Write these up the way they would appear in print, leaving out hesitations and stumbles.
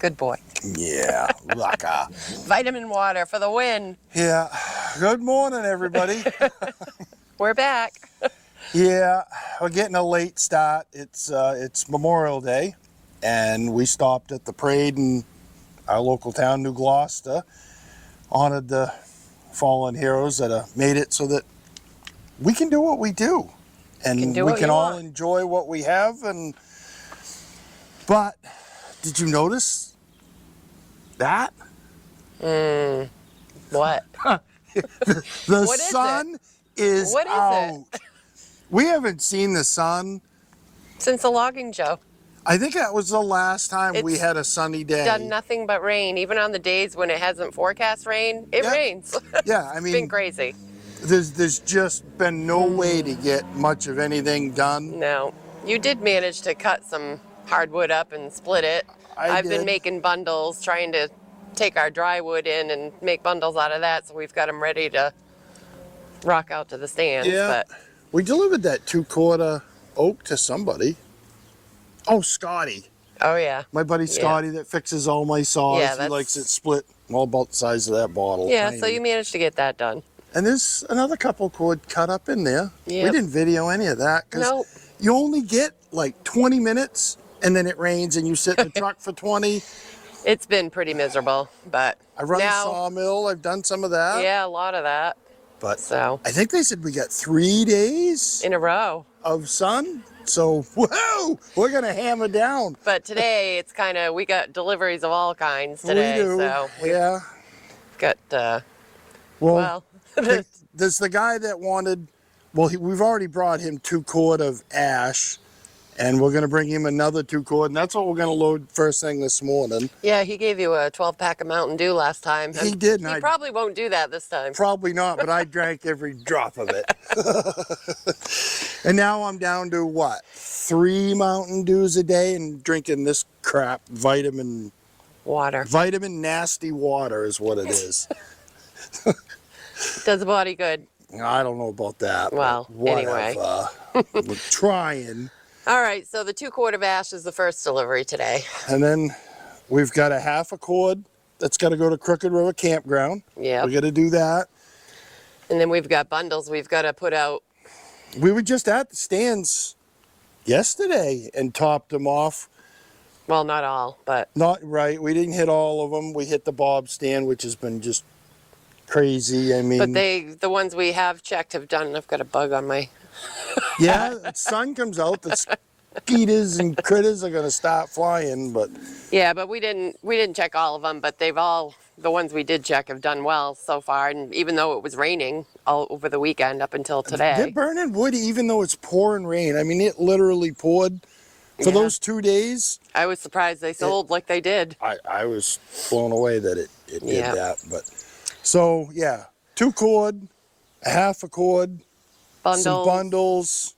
Good boy. Yeah, Raka. Vitamin water for the win. Yeah. Good morning, everybody. We're back. Yeah, we're getting a late start. It's Memorial Day, and we stopped at the parade in our local town, New Gloucester, honored the fallen heroes that have made it so that we can do what we do, and we can all enjoy what we have. But did you notice that? What? The sun is out. We haven't seen the sun since the logging show. I think that was the last time we had a sunny day. Done nothing but rain. Even on the days when it hasn't forecast rain, it rains. Yeah, I mean, it's been crazy. There's just been no way to get much of anything done. No. You did manage to cut some hardwood up and split it. I've been making bundles, trying to take our dry wood in and make bundles out of that, so we've got them ready to rock out to the stands. Yeah, but we delivered that 2/4 oak to somebody. Oh, Scotty. Oh, yeah. My buddy Scotty that fixes all my saws. Yeah, he likes it split all about the size of that bottle. Yeah, tiny. So you managed to get that done. And there's another couple cord cut up in there. Yep. We didn't video any of that because you only get like 20 minutes and then it rains and you sit in the truck for 20. It's been pretty miserable, but I run a sawmill. I've done some of that. Yeah, a lot of that. But I think they said we got 3 days in a row of sun. So, whoa, we're going to hammer down. But today, it's kind of, we got deliveries of all kinds today. We do, so yeah. Got, well there's the guy that wanted, we've already brought him 2 cord of ash, and we're going to bring him another 2 cord, and that's what we're going to load first thing this morning. Yeah, he gave you a 12-pack of Mountain Dew last time. He did. He probably won't do that this time. Probably not, but I drank every drop of it. And now I'm down to, what, 3 Mountain Dews a day and drinking this crap, vitamin water. Vitamin nasty water is what it is. Does the body good. I don't know about that. Well, anyway. We're trying. All right, so the 2 cord of ash is the first delivery today. And then we've got a 1/2 cord that's got to go to Crooked River Campground. Yeah. We got to do that. And then we've got bundles we've got to put out. We were just at the stands yesterday and topped them off. Well, not all, but. Not right. We didn't hit all of them. We hit the Bob stand, which has been just crazy. I mean. But the ones we have checked have done. I've got a bug on my. Yeah, the sun comes out, the mosquitoes and critters are going to start flying, but. Yeah, but we didn't check all of them, but the ones we did check have done well so far, and even though it was raining all over the weekend up until today. They're burning wood even though it's pouring rain. I mean, it literally poured for those 2 days. I was surprised they sold like they did. I was blown away that it did that. But so, yeah, 2 cord, a 1/2 cord, some bundles.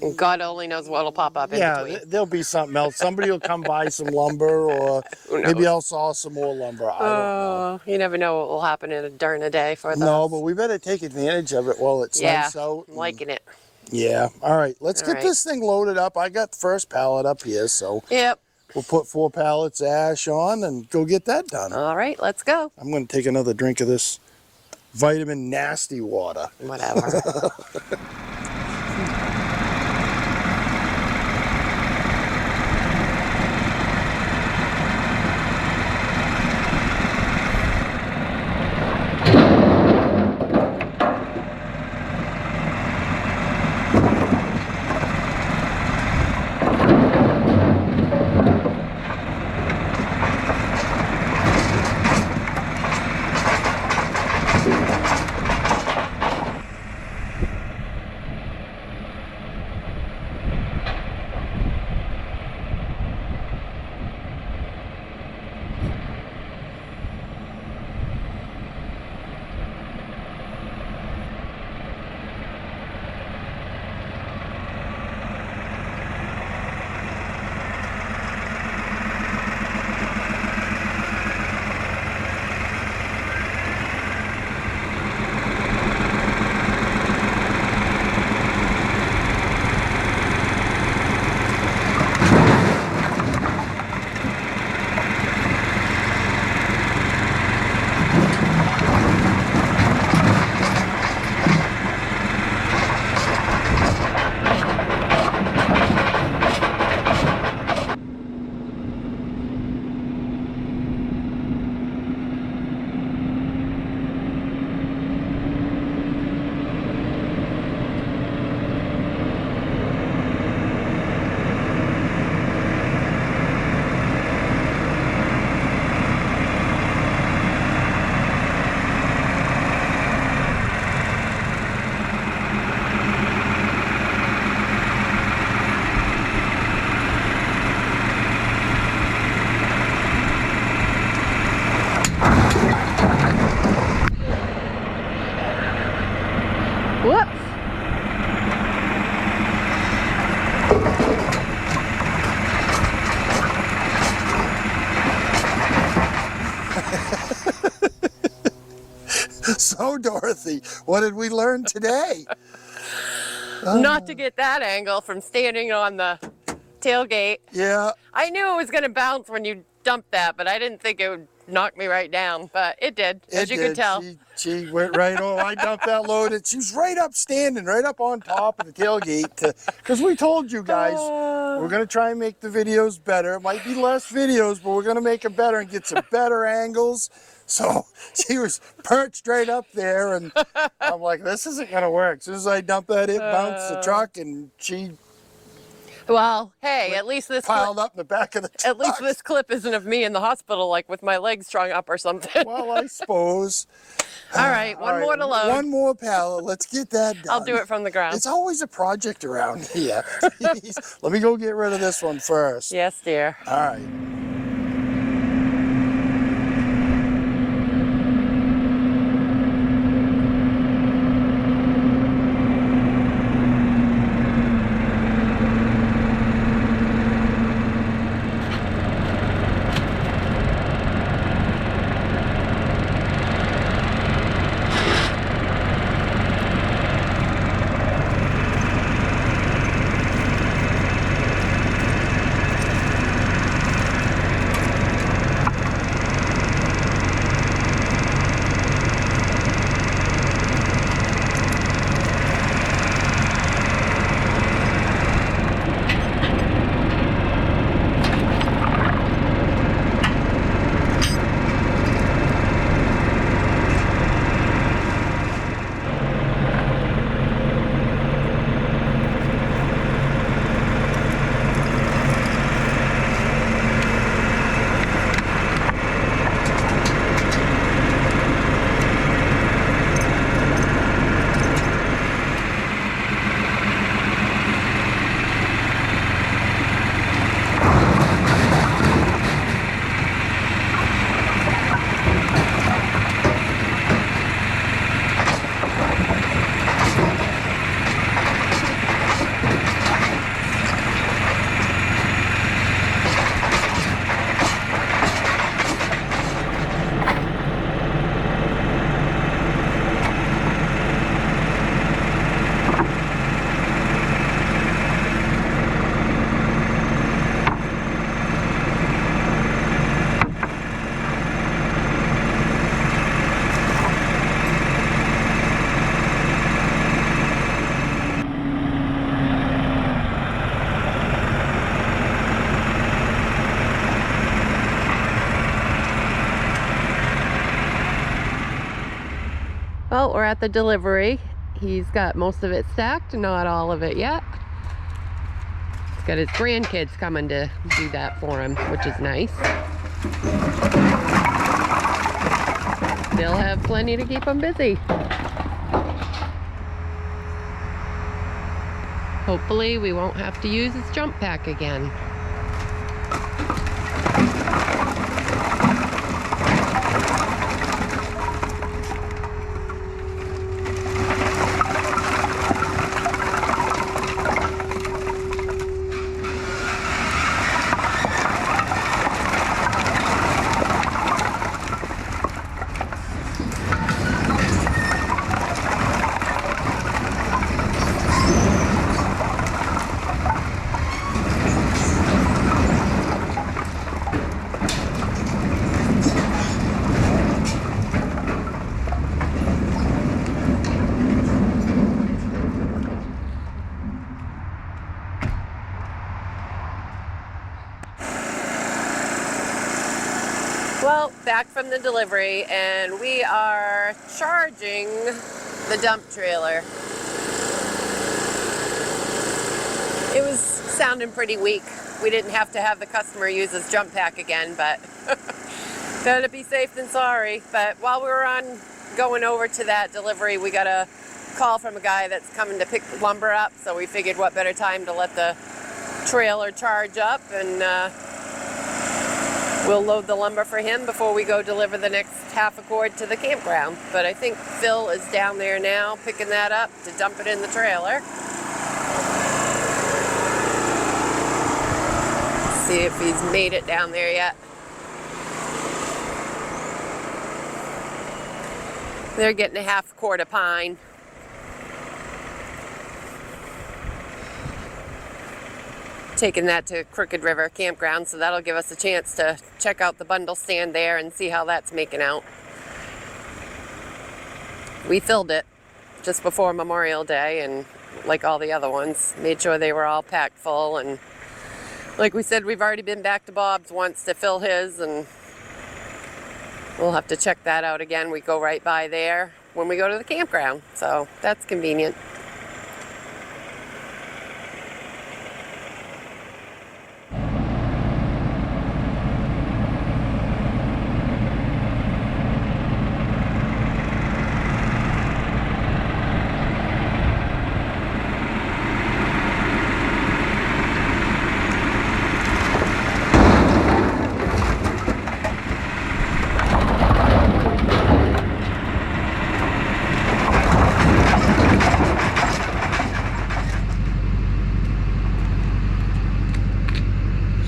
And God only knows what'll pop up in between. Yeah, there'll be something else. Somebody will come buy some lumber, or maybe I'll saw some more lumber. I don't know. You never know what will happen during a day for us. No, but we better take advantage of it while it's nice out. I'm liking it. Yeah. All right, let's get this thing loaded up. I got the first pallet up here, so we'll put 4 pallets of ash on and go get that done. All right, let's go. I'm going to take another drink of this vitamin nasty water. Whatever. Whoops. So, Dorothy, what did we learn today? Not to get that angle from standing on the tailgate. Yeah. I knew it was going to bounce when you dumped that, but I didn't think it would knock me right down. But it did, as you could tell. She went right, I dumped that load, and she was right up standing, right up on top of the tailgate. Because we told you guys, we're going to try and make the videos better. It might be less videos, but we're going to make it better and get some better angles. So she was perched right up there, and I'm like, this isn't going to work. As soon as I dumped that, it bounced the truck, and she Well, hey, at least this piled up in the back of the truck. At least this clip isn't of me in the hospital, like with my legs strung up or something. Well, I suppose. All right, one more to load. One more pallet. Let's get that done. I'll do it from the ground. It's always a project around here. Let me go get rid of this one first. Yes, dear. All right. Well, we're at the delivery. He's got most of it stacked, not all of it yet. He's got his grandkids coming to do that for him, which is nice. They'll have plenty to keep him busy. Hopefully we won't have to use his jump pack again. Well, back from the delivery, and we are charging the dump trailer. It was sounding pretty weak. We didn't have to have the customer use his jump pack again, but better be safe than sorry. But while we were going over to that delivery, we got a call from a guy that's coming to pick the lumber up, so we figured what better time to let the trailer charge up and We'll load the lumber for him before we go deliver the next half a cord to the campground. But I think Phil is down there now picking that up to dump it in the trailer. See if he's made it down there yet. They're getting a half quart of pine. Taking that to Crooked River Campground, so that'll give us a chance to check out the bundle stand there and see how that's making out. We filled it just before Memorial Day, and like all the other ones, made sure they were all packed full. And like we said, we've already been back to Bob's once to fill his, and we'll have to check that out again. We go right by there when we go to the campground, so that's convenient.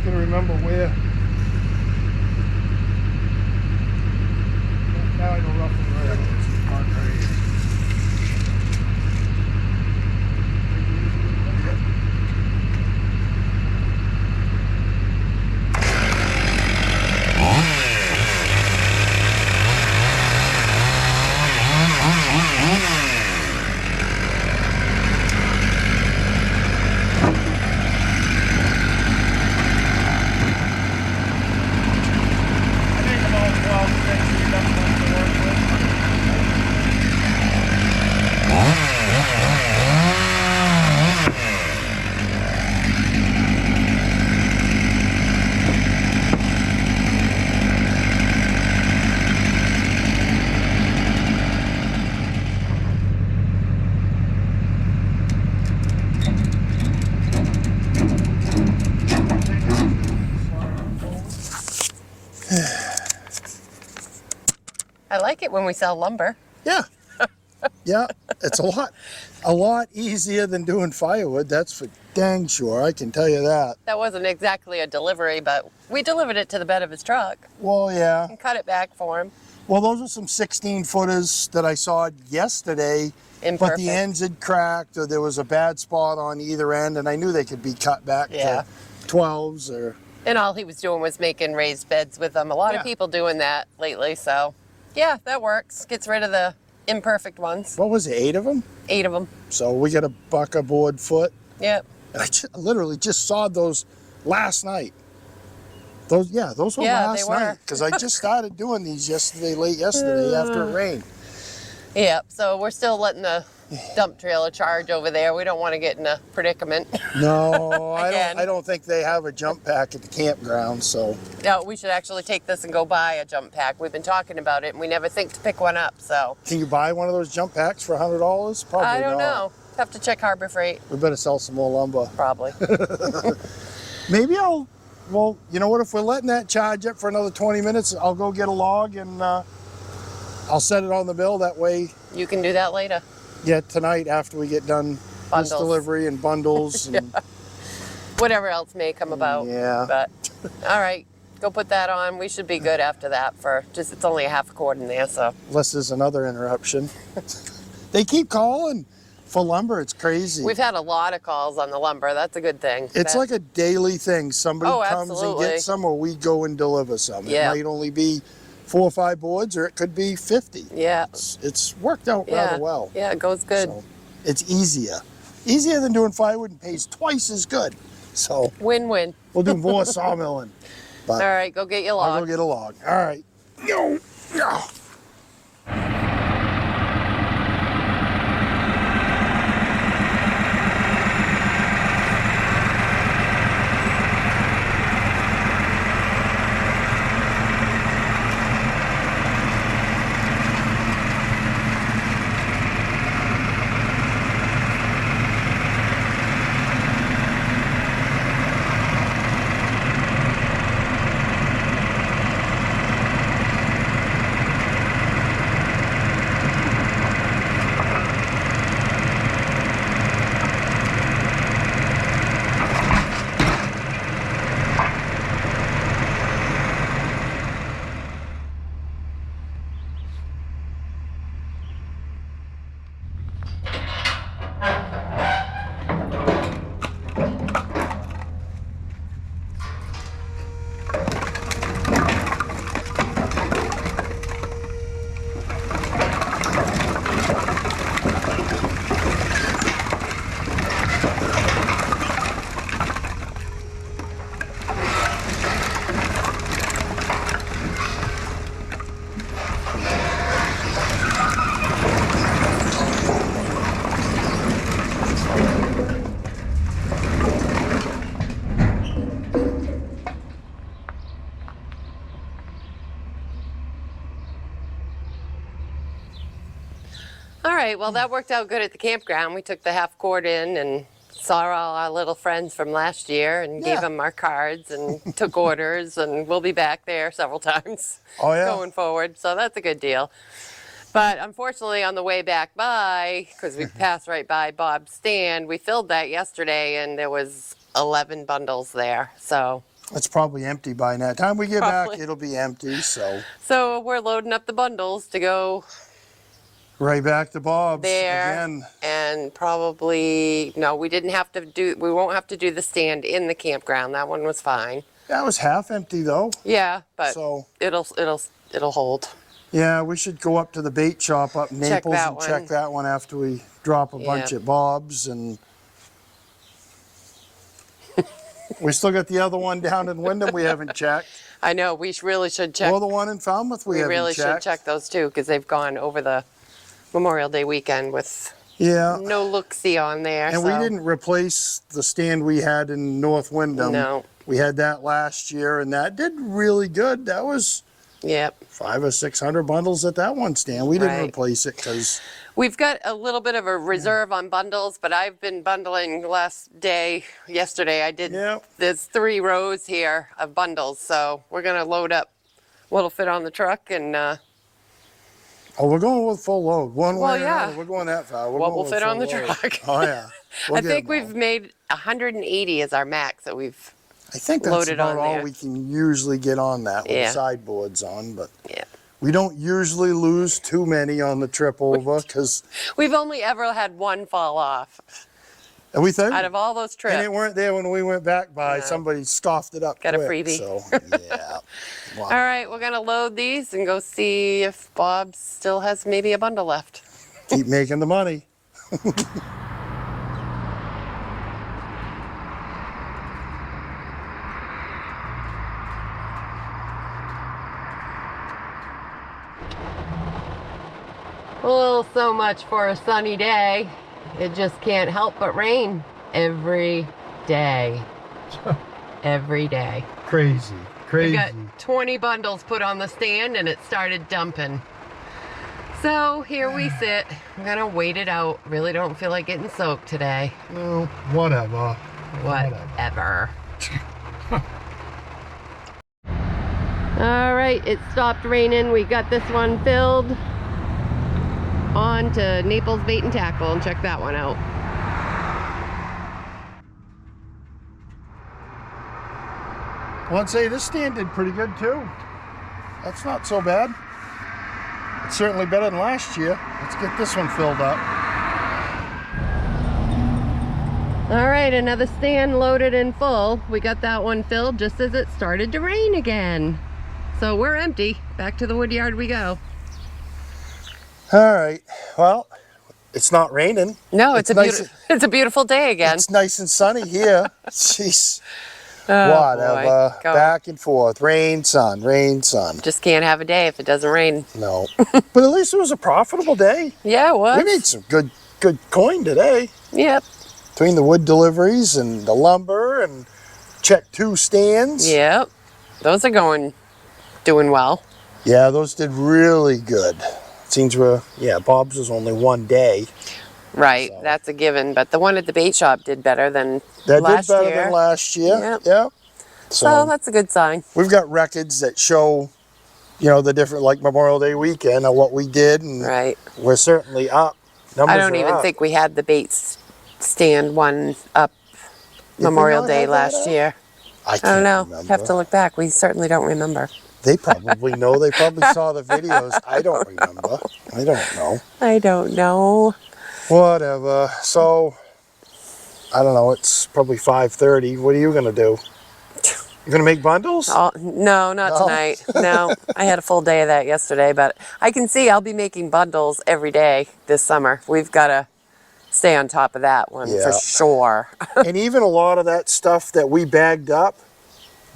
Remember where. Now I know roughly where it is. Mark right here. I like it when we sell lumber. Yeah. Yeah, it's a lot easier than doing firewood. That's for dang sure. I can tell you that. That wasn't exactly a delivery, but we delivered it to the bed of his truck Well, yeah. and cut it back for him. Well, those are some 16 footers that I saw yesterday, but Imperfect. the ends had cracked or there was a bad spot on either end, and I knew they could be cut back Yeah. to 12s or. And all he was doing was making raised beds with them. A lot Yeah. of people doing that lately, so yeah, that works. Gets rid of the imperfect ones. What was it, 8 of them? 8 of them. So we got a buck a board foot. Yep. And I literally just saw those last night. Those were Yeah, last they were. night because I just started doing these late yesterday after it rained. Yep. So we're still letting the dump trailer charge over there. We don't want to get in a predicament. No, Again. I don't think they have a jump pack at the campground. So No, we should actually take this and go buy a jump pack. We've been talking about it, and we never think to pick one up. So can you buy one of those jump packs for $100? Probably I don't not. know. Have to check Harbor Freight. We better sell some more lumber. Probably. Maybe well, you know what? If we're letting that charge up for another 20 minutes, I'll go get a log and I'll set it on the bill. That way, You can do that later. yeah, tonight after we get done Bundles. this delivery and bundles. And, Whatever else may come about. Yeah. But all right, go put that on. We should be good after that. It's only a half a quart in there, so. unless there's another interruption. They keep calling for lumber. It's crazy. We've had a lot of calls on the lumber. That's a good thing. It's like a daily thing. Somebody Oh, comes absolutely. and gets some, or we go and deliver some. Yeah. It might only be 4 or 5 boards, or it could be 50. Yeah. It's worked out rather well. Yeah, it goes good. So it's easier than doing firewood, and pays twice as good. So Win-win. we'll do more sawmilling. But All right, go get your log. I'll go get a log. All right. Yo. right, well, that worked out good at the campground. We took the half quart in and saw all our little friends from last year and gave them our cards and took orders, and we'll be back there several times going forward. So that's a good deal. But unfortunately, on the way back by, because we passed right by Bob's stand, we filled that yesterday and there was 11 bundles there. So it's probably empty by now. Time we get back, it'll be empty. So we're loading up the bundles to go right back to Bob's there again. And probably we won't have to do the stand in the campground. That one was fine. That was half empty though. Yeah, but it'll hold. Yeah, we should go up to the bait shop up in Naples and check that one after we drop a bunch at Bob's. And we still got the other one down in Wyndham we haven't checked. I know, we really should check. Well, the one in Falmouth we haven't checked. We really should check those too, because they've gone over the Memorial Day weekend with no look-see on there. And we didn't replace the stand we had in North Wyndham. No. We had that last year, and that did really good. That was 500 or 600 bundles at that one stand. We didn't replace it because we've got a little bit of a reserve on bundles, but I've been bundling yesterday I did. There's 3 rows here of bundles, so we're gonna load up what'll fit on the truck. And we're going with full load one way or another. We're going that far. What will fit on the truck? Oh yeah. I think we've made 180 as our max that we've I think that's about all we can usually get on that with sideboards on, but we don't usually lose too many on the trip over because we've only ever had one fall off. And we thought out of all those trips, and it weren't there when we went back by. Somebody scoffed it up. Got quick, a freebie. So yeah. Wow. All right, we're gonna load these and go see if Bob still has maybe a bundle left. Keep making the money. Well, so much for a sunny day. It just can't help but rain every day. Every day. Crazy. We got 20 bundles put on the stand and it started dumping. So here we sit. I'm gonna wait it out. Really don't feel like getting soaked today. Well, whatever. Whatever. All right, it stopped raining. We got this one filled. On to Naples Bait and Tackle and check that one out. Well, I'd say this stand did pretty good too. That's not so bad. It's certainly better than last year. Let's get this one filled up. All right, another stand loaded and full. We got that one filled just as it started to rain again. So we're empty. Back to the wood yard we go. All right, well, it's not raining. No, it's a beautiful day again. It's nice and sunny here. Jeez. Whatever. Boy. Back and forth. Rain, sun, rain, sun. Just can't have a day if it doesn't rain. No. But at least it was a profitable day. Yeah, it was. We made some good coin today. Yep. Between the wood deliveries and the lumber and checked 2 stands. Yep. Those are doing well. Yeah, those did really good. Seems Bob's was only one day. Right, so that's a given. But the one at the bait shop did better than last year. That did better than last year. Yep. Yeah. So that's a good sign. We've got records that show, the different, like Memorial Day weekend, of what we did, and we're certainly up. I don't even think we had the bait stand one up Memorial Day last year. I don't know. Remember. Have to look back. We certainly don't remember. They probably know. They probably saw the videos. I don't remember. I don't know. I don't know. Whatever. So, I don't know. It's probably 5:30. What are you going to do? You going to make bundles? No, not tonight. No, I had a full day of that yesterday, but I can see I'll be making bundles every day this summer. We've got to stay on top of that one for sure. And even a lot of that stuff that we bagged up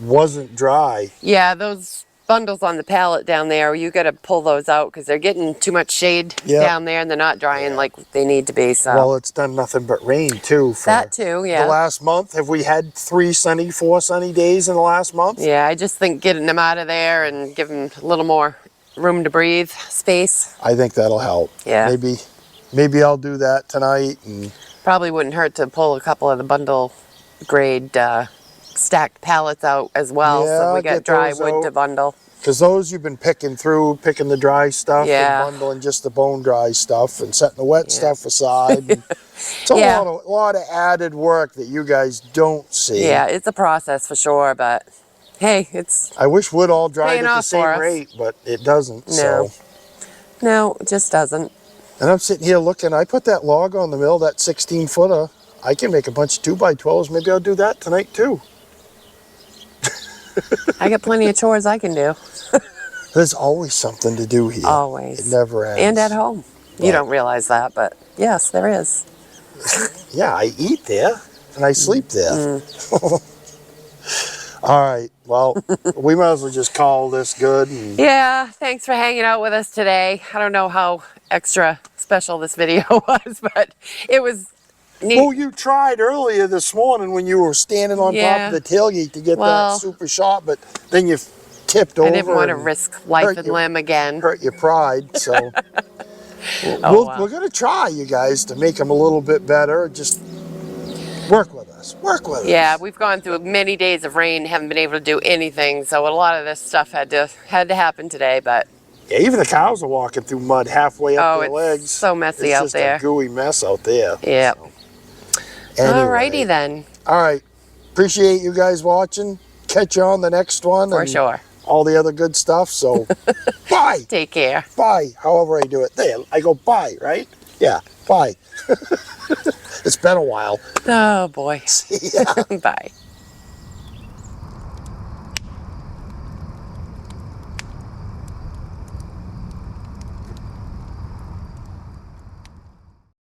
wasn't dry. Yeah, those bundles on the pallet down there, you got to pull those out because they're getting too much shade down there and they're not drying like they need to be. So well, it's done nothing but rain too. For that too, yeah. The last month, have we had 4 sunny days in the last month? Yeah, I just think getting them out of there and giving them a little more room to breathe, space. I think that'll help. Yeah. Maybe maybe I'll do that tonight. And Probably wouldn't hurt to pull a couple of the bundle grade stacked pallets out as well, so yeah, we got get dry those wood to out. bundle. Because those you've been picking the dry stuff Yeah. and bundling just the bone dry stuff and setting the wet Yeah. stuff aside. And it's a Yeah. lot of added work that you guys don't see. Yeah, it's a process for sure, but hey, it's I wish wood all dried paying at the off for same us. rate, but it doesn't. No. So. No, it just doesn't. And I'm sitting here looking. I put that log on the mill, that 16 footer. I can make a bunch of 2x12s. Maybe I'll do that tonight too. I got plenty of chores I can do. There's always something to do here. Always. It never ends. And at home. You But- don't realize that, but yes, there is. Yeah, I eat there and I sleep there. Mm. All right. Well, we might as well just call this good. And Yeah, thanks for hanging out with us today. I don't know how extra special this video was, but it was neat. well, you tried earlier this morning when you were standing on top Yeah. of the tailgate to get Well, that super shot, but then you tipped over. I didn't want to and risk life hurt and your- limb again. hurt your pride. So Oh, wow. we're going to try, you guys, to make them a little bit better. Just work with us. Work with us. Yeah, we've gone through many days of rain, haven't been able to do anything, so a lot of this stuff had to happen today, but Yeah, even the cows are walking through mud halfway up oh, their it's legs. so messy it's out just there. a gooey mess out there. Yeah. Anyway. Alrighty then. All right. Appreciate you guys watching. Catch you on the next one. For and sure. all the other good stuff. So, bye. Take care. Bye. However I do it. There, I go bye, right? Yeah, bye. It's been a while. Oh boy. See ya. Bye.